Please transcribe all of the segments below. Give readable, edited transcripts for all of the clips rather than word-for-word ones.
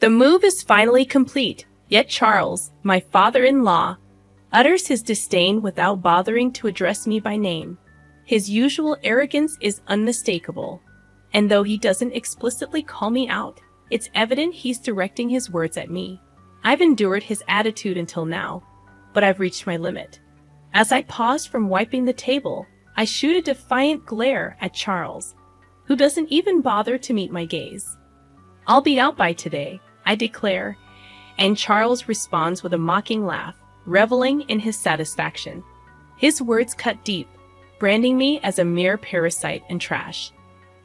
The move is finally complete, yet Charles, my father-in-law, utters his disdain without bothering to address me by name. His usual arrogance is unmistakable, and though he doesn't explicitly call me out, it's evident he's directing his words at me. I've endured his attitude until now, but I've reached my limit. As I paused from wiping the table, I shoot a defiant glare at Charles, who doesn't even bother to meet my gaze. "I'll be out by today," I declare, and Charles responds with a mocking laugh, reveling in his satisfaction. His words cut deep, branding me as a mere parasite and trash.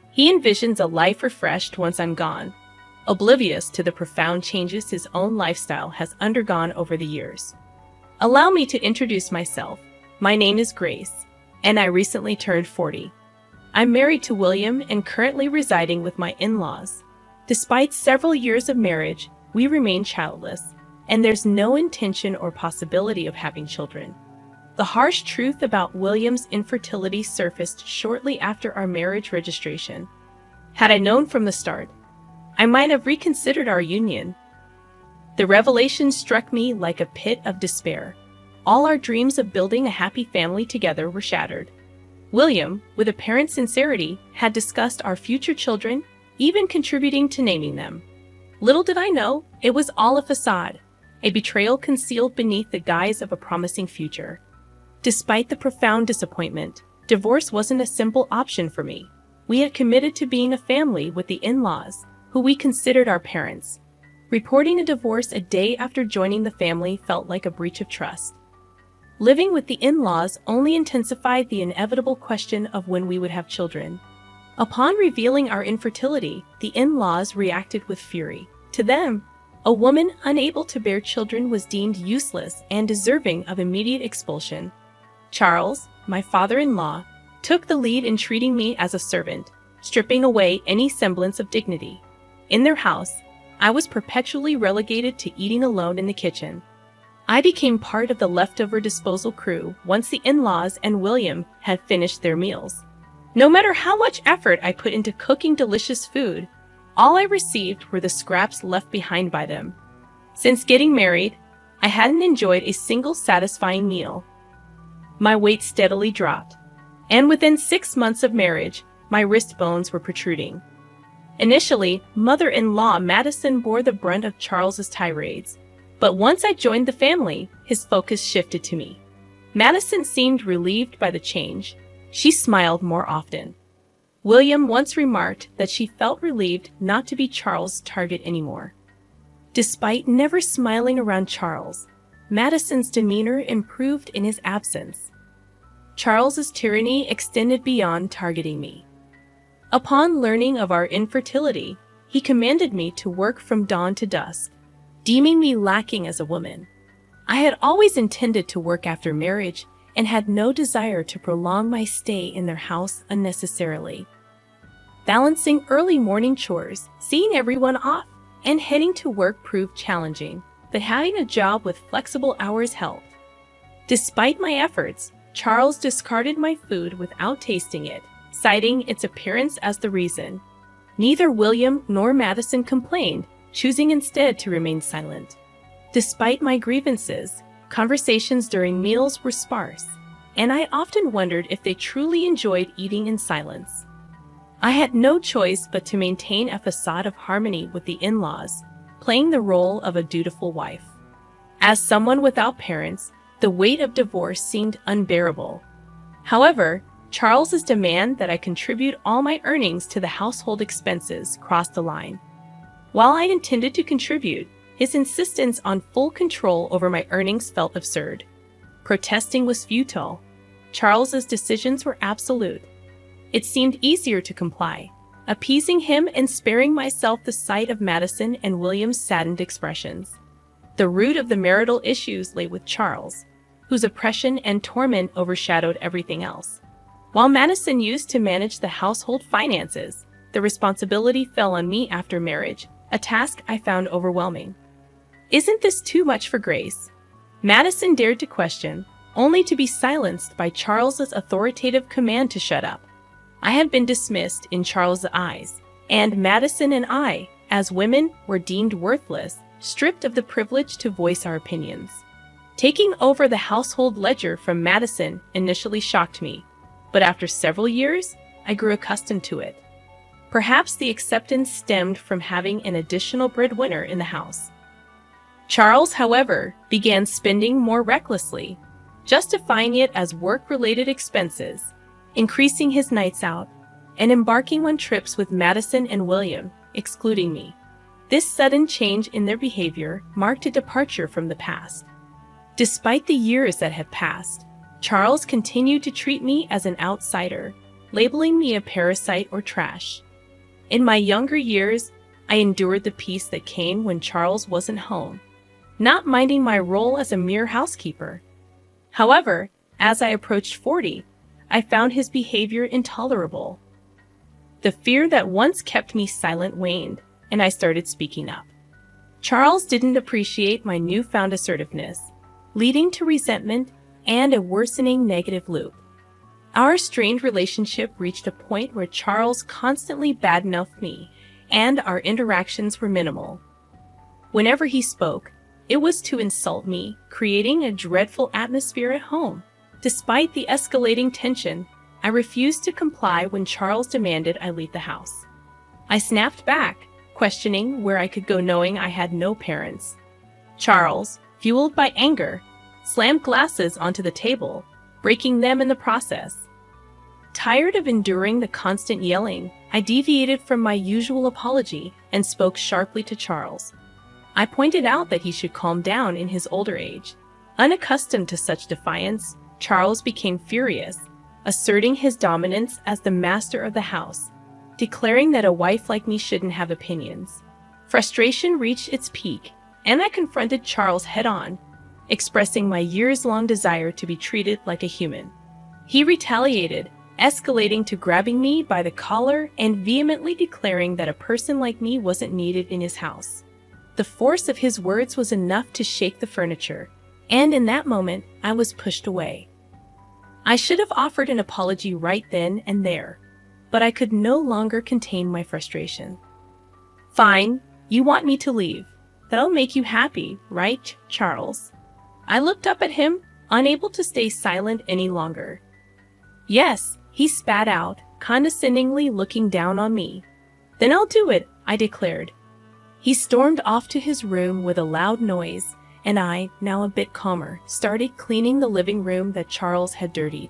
He envisions a life refreshed once I'm gone, oblivious to the profound changes his own lifestyle has undergone over the years. Allow me to introduce myself. My name is Grace, and I recently turned 40. I'm married to William and currently residing with my in-laws. Despite several years of marriage, we remain childless, and there's no intention or possibility of having children. The harsh truth about William's infertility surfaced shortly after our marriage registration. Had I known from the start, I might have reconsidered our union. The revelation struck me like a pit of despair. All our dreams of building a happy family together were shattered. William, with apparent sincerity, had discussed our future children, even contributing to naming them. Little did I know, it was all a facade, a betrayal concealed beneath the guise of a promising future. Despite the profound disappointment, divorce wasn't a simple option for me. We had committed to being a family with the in-laws, who we considered our parents. Reporting a divorce a day after joining the family felt like a breach of trust. Living with the in-laws only intensified the inevitable question of when we would have children. Upon revealing our infertility, the in-laws reacted with fury. To them, a woman unable to bear children was deemed useless and deserving of immediate expulsion. Charles, my father-in-law, took the lead in treating me as a servant, stripping away any semblance of dignity. In their house, I was perpetually relegated to eating alone in the kitchen. I became part of the leftover disposal crew once the in-laws and William had finished their meals. No matter how much effort I put into cooking delicious food, all I received were the scraps left behind by them. Since getting married, I hadn't enjoyed a single satisfying meal. My weight steadily dropped, and within 6 months of marriage, my wrist bones were protruding. Initially, mother-in-law Madison bore the brunt of Charles's tirades, but once I joined the family, his focus shifted to me. Madison seemed relieved by the change. She smiled more often. William once remarked that she felt relieved not to be Charles' target anymore. Despite never smiling around Charles, Madison's demeanor improved in his absence. Charles's tyranny extended beyond targeting me. Upon learning of our infertility, he commanded me to work from dawn to dusk, deeming me lacking as a woman. I had always intended to work after marriage and had no desire to prolong my stay in their house unnecessarily. Balancing early morning chores, seeing everyone off, and heading to work proved challenging, but having a job with flexible hours helped. Despite my efforts, Charles discarded my food without tasting it, citing its appearance as the reason. Neither William nor Madison complained, choosing instead to remain silent. Despite my grievances, conversations during meals were sparse, and I often wondered if they truly enjoyed eating in silence. I had no choice but to maintain a facade of harmony with the in-laws, playing the role of a dutiful wife. As someone without parents, the weight of divorce seemed unbearable. However, Charles's demand that I contribute all my earnings to the household expenses crossed the line. While I intended to contribute, his insistence on full control over my earnings felt absurd. Protesting was futile. Charles's decisions were absolute. It seemed easier to comply, appeasing him and sparing myself the sight of Madison and William's saddened expressions. The root of the marital issues lay with Charles, whose oppression and torment overshadowed everything else. While Madison used to manage the household finances, the responsibility fell on me after marriage, a task I found overwhelming. "Isn't this too much for Grace?" Madison dared to question, only to be silenced by Charles's authoritative command to shut up. I had been dismissed in Charles's eyes, and Madison and I, as women were deemed worthless, stripped of the privilege to voice our opinions. Taking over the household ledger from Madison initially shocked me, but after several years, I grew accustomed to it. Perhaps the acceptance stemmed from having an additional breadwinner in the house. Charles, however, began spending more recklessly, justifying it as work-related expenses, increasing his nights out, and embarking on trips with Madison and William, excluding me. This sudden change in their behavior marked a departure from the past. Despite the years that had passed, Charles continued to treat me as an outsider, labeling me a parasite or trash. In my younger years, I endured the peace that came when Charles wasn't home, not minding my role as a mere housekeeper. However, as I approached 40, I found his behavior intolerable. The fear that once kept me silent waned, and I started speaking up. Charles didn't appreciate my newfound assertiveness, leading to resentment and a worsening negative loop. Our strained relationship reached a point where Charles constantly badmouthed me, and our interactions were minimal. Whenever he spoke, it was to insult me, creating a dreadful atmosphere at home. Despite the escalating tension, I refused to comply when Charles demanded I leave the house. I snapped back, questioning where I could go knowing I had no parents. Charles, fueled by anger, slammed glasses onto the table, breaking them in the process. Tired of enduring the constant yelling, I deviated from my usual apology and spoke sharply to Charles. I pointed out that he should calm down in his older age. Unaccustomed to such defiance, Charles became furious, asserting his dominance as the master of the house, declaring that a wife like me shouldn't have opinions. Frustration reached its peak, and I confronted Charles head-on, expressing my years-long desire to be treated like a human. He retaliated, escalating to grabbing me by the collar and vehemently declaring that a person like me wasn't needed in his house. The force of his words was enough to shake the furniture, and in that moment, I was pushed away. I should have offered an apology right then and there, but I could no longer contain my frustration. Fine, you want me to leave. That'll make you happy, right, Charles? I looked up at him, unable to stay silent any longer. Yes, he spat out, condescendingly looking down on me. Then I'll do it, I declared. He stormed off to his room with a loud noise, and I, now a bit calmer, started cleaning the living room that Charles had dirtied.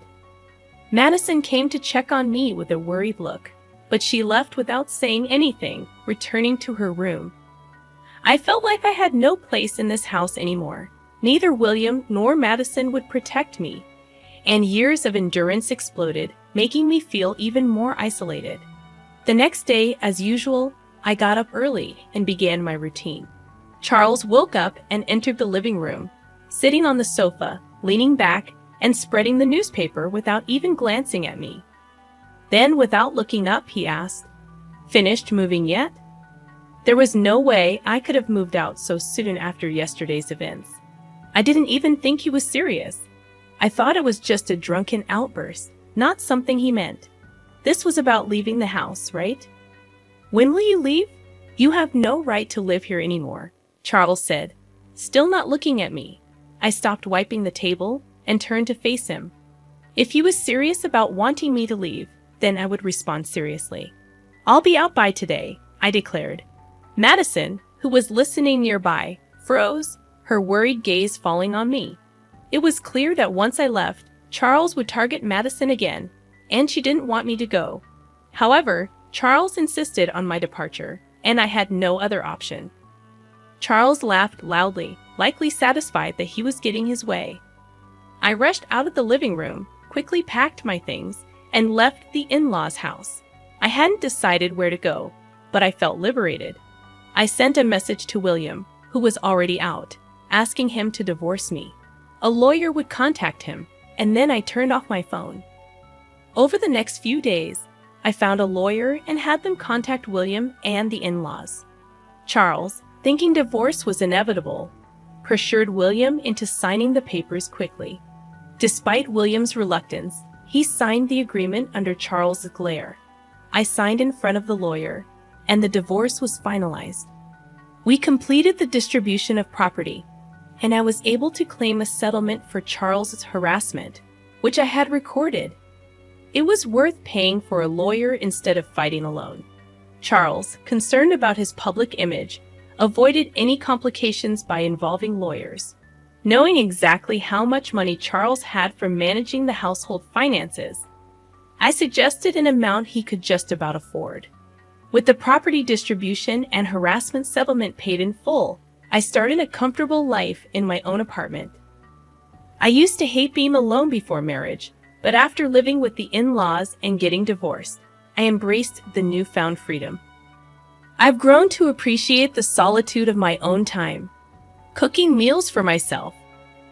Madison came to check on me with a worried look, but she left without saying anything, returning to her room. I felt like I had no place in this house anymore. Neither William nor Madison would protect me, and years of endurance exploded, making me feel even more isolated. The next day, as usual, I got up early and began my routine. Charles woke up and entered the living room, sitting on the sofa, leaning back, and spreading the newspaper without even glancing at me. Then, without looking up, he asked, "Finished moving yet?" There was no way I could have moved out so soon after yesterday's events. I didn't even think he was serious. I thought it was just a drunken outburst, not something he meant. This was about leaving the house, right? "When will you leave? You have no right to live here anymore," Charles said, still not looking at me. I stopped wiping the table and turned to face him. If he was serious about wanting me to leave, then I would respond seriously. "I'll be out by today," I declared. Madison, who was listening nearby, froze, her worried gaze falling on me. It was clear that once I left, Charles would target Madison again, and she didn't want me to go. However, Charles insisted on my departure, and I had no other option. Charles laughed loudly, likely satisfied that he was getting his way. I rushed out of the living room, quickly packed my things, and left the in-laws' house. I hadn't decided where to go, but I felt liberated. I sent a message to William, who was already out, asking him to divorce me. A lawyer would contact him, and then I turned off my phone. Over the next few days, I found a lawyer and had them contact William and the in-laws. Charles, thinking divorce was inevitable, pressured William into signing the papers quickly. Despite William's reluctance, he signed the agreement under Charles's glare. I signed in front of the lawyer, and the divorce was finalized. We completed the distribution of property, and I was able to claim a settlement for Charles's harassment, which I had recorded. It was worth paying for a lawyer instead of fighting alone. Charles, concerned about his public image, avoided any complications by involving lawyers. Knowing exactly how much money Charles had from managing the household finances, I suggested an amount he could just about afford. With the property distribution and harassment settlement paid in full, I started a comfortable life in my own apartment. I used to hate being alone before marriage, but after living with the in-laws and getting divorced, I embraced the newfound freedom. I've grown to appreciate the solitude of my own time. Cooking meals for myself,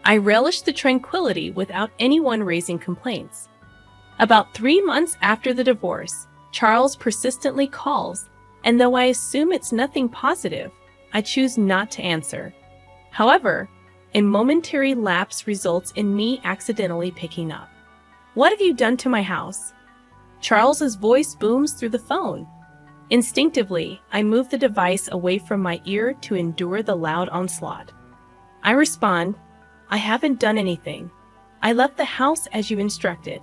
I relish the tranquility without anyone raising complaints. About 3 months after the divorce, Charles persistently calls, and though I assume it's nothing positive, I choose not to answer. However, a momentary lapse results in me accidentally picking up. "What have you done to my house?" Charles's voice booms through the phone. Instinctively, I move the device away from my ear to endure the loud onslaught. I respond, "I haven't done anything. I left the house as you instructed."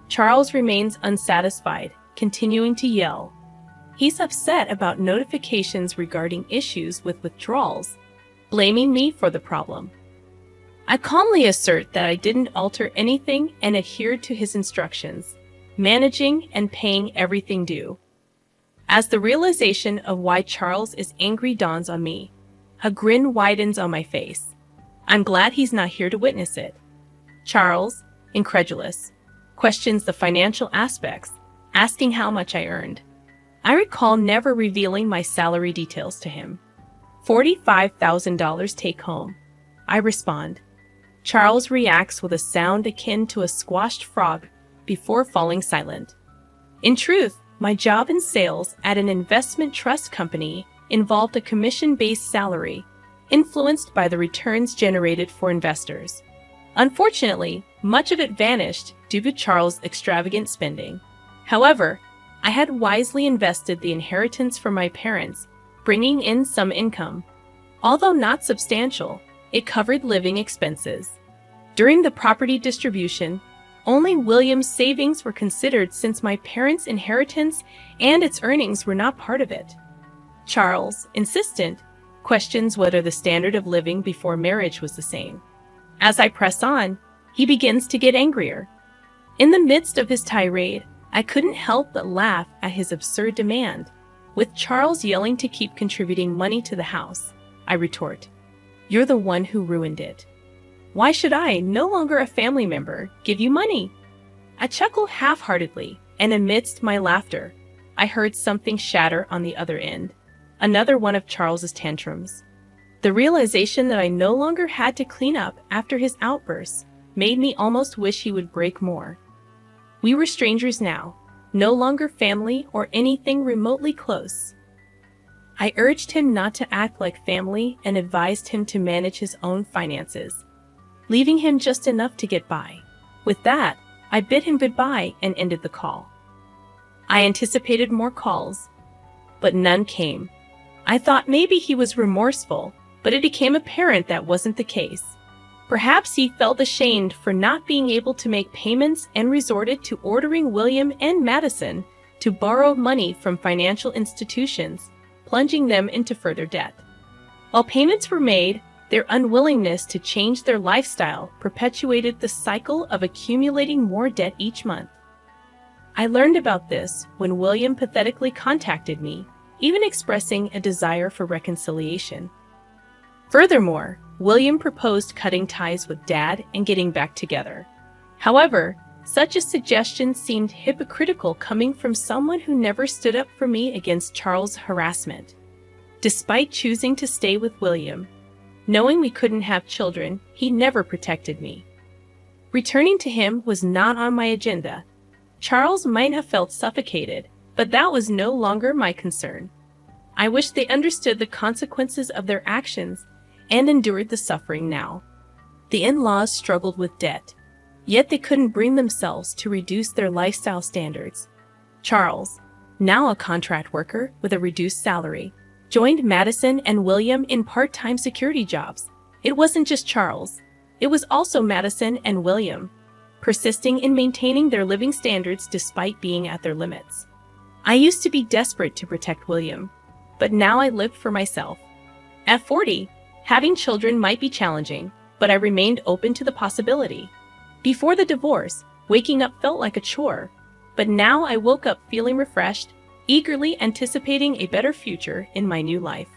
Charles remains unsatisfied, continuing to yell. He's upset about notifications regarding issues with withdrawals, blaming me for the problem. I calmly assert that I didn't alter anything and adhered to his instructions, managing and paying everything due. As the realization of why Charles is angry dawns on me, a grin widens on my face. I'm glad he's not here to witness it. Charles, incredulous, questions the financial aspects, asking how much I earned. I recall never revealing my salary details to him. $45,000 take home. I respond. Charles reacts with a sound akin to a squashed frog before falling silent. In truth, my job in sales at an investment trust company involved a commission-based salary, influenced by the returns generated for investors. Unfortunately, much of it vanished due to Charles' extravagant spending. However, I had wisely invested the inheritance from my parents, bringing in some income. Although not substantial, it covered living expenses. During the property distribution, only William's savings were considered since my parents' inheritance and its earnings were not part of it. Charles, insistent, questions whether the standard of living before marriage was the same. As I press on, he begins to get angrier. In the midst of his tirade, I couldn't help but laugh at his absurd demand. With Charles yelling to keep contributing money to the house, I retort, "You're the one who ruined it. Why should I, no longer a family member, give you money?" I chuckle half-heartedly, and amidst my laughter, I heard something shatter on the other end. Another one of Charles's tantrums. The realization that I no longer had to clean up after his outbursts made me almost wish he would break more. We were strangers now, no longer family or anything remotely close. I urged him not to act like family and advised him to manage his own finances, leaving him just enough to get by. With that, I bid him goodbye and ended the call. I anticipated more calls, but none came. I thought maybe he was remorseful, but it became apparent that wasn't the case. Perhaps he felt ashamed for not being able to make payments and resorted to ordering William and Madison to borrow money from financial institutions, plunging them into further debt. While payments were made, their unwillingness to change their lifestyle perpetuated the cycle of accumulating more debt each month. I learned about this when William pathetically contacted me, even expressing a desire for reconciliation. Furthermore, William proposed cutting ties with Dad and getting back together. However, such a suggestion seemed hypocritical coming from someone who never stood up for me against Charles' harassment. Despite choosing to stay with William, knowing we couldn't have children, he never protected me. Returning to him was not on my agenda. Charles might have felt suffocated, but that was no longer my concern. I wish they understood the consequences of their actions and endured the suffering now. The in-laws struggled with debt, yet they couldn't bring themselves to reduce their lifestyle standards. Charles, now a contract worker with a reduced salary, joined Madison and William in part-time security jobs. It wasn't just Charles. It was also Madison and William, persisting in maintaining their living standards despite being at their limits. I used to be desperate to protect William, but now I lived for myself. At 40, having children might be challenging, but I remained open to the possibility. Before the divorce, waking up felt like a chore, but now I woke up feeling refreshed, eagerly anticipating a better future in my new life.